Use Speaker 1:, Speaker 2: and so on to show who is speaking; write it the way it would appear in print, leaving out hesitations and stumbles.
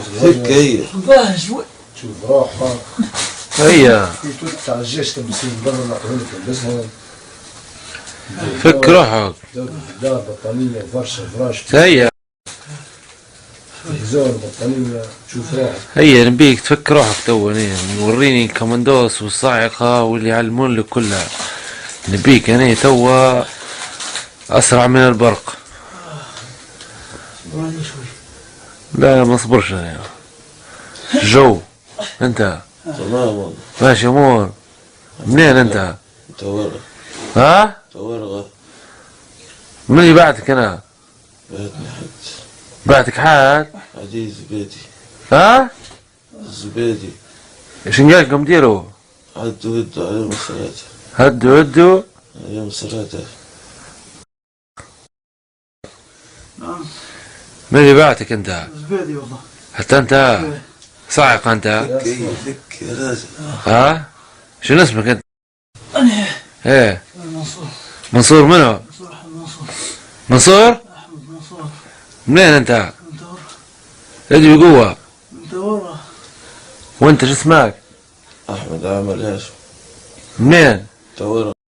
Speaker 1: فك هي
Speaker 2: باه شوي
Speaker 3: شوف روحها
Speaker 4: هيا
Speaker 3: تاع الجيش تلبسين برا نعطيهولك تلبسها.
Speaker 4: فك روحك.
Speaker 3: دار بطانية فرشة فراش
Speaker 4: هيا
Speaker 3: زور بطانية تشوف روحك.
Speaker 4: هيا نبيك تفك روحك توا. وريني الكوماندوس والصاعقة واللي يعلمون لك كلها. نبيك انا توا اسرع من البرق.
Speaker 2: صبراني شوي.
Speaker 4: لا ما صبرش انا. جو انت
Speaker 1: تمام والله.
Speaker 4: ماشي امور. منين انت؟
Speaker 1: تورغ
Speaker 4: ها؟
Speaker 1: تورغ
Speaker 4: من اللي بعتك انا؟
Speaker 1: بعتني حد
Speaker 4: بعتك حد؟
Speaker 1: عدي زبيدي.
Speaker 4: ها؟
Speaker 1: الزبيدي
Speaker 4: ايش قالكم ديروا؟
Speaker 1: عدوا ودوا على يوم الثلاثاء.
Speaker 4: هدوا
Speaker 1: يوم الثلاثاء.
Speaker 2: نعم
Speaker 4: من اللي بعتك انت؟
Speaker 2: زبادي والله.
Speaker 4: حتى انت صاعق انت؟
Speaker 1: فك هي فك يا راجل.
Speaker 4: ها؟ شنو اسمك انت؟
Speaker 2: انا
Speaker 4: ايه
Speaker 2: منصور.
Speaker 4: منصور منو؟
Speaker 2: منصور احمد منصور.
Speaker 4: منصور؟
Speaker 2: احمد منصور.
Speaker 4: منين انت؟
Speaker 2: من دور.
Speaker 4: ادي بقوة.
Speaker 2: من دور.
Speaker 4: وانت شو اسمك؟
Speaker 1: احمد عامل هاشم.
Speaker 4: منين؟
Speaker 1: تورغ.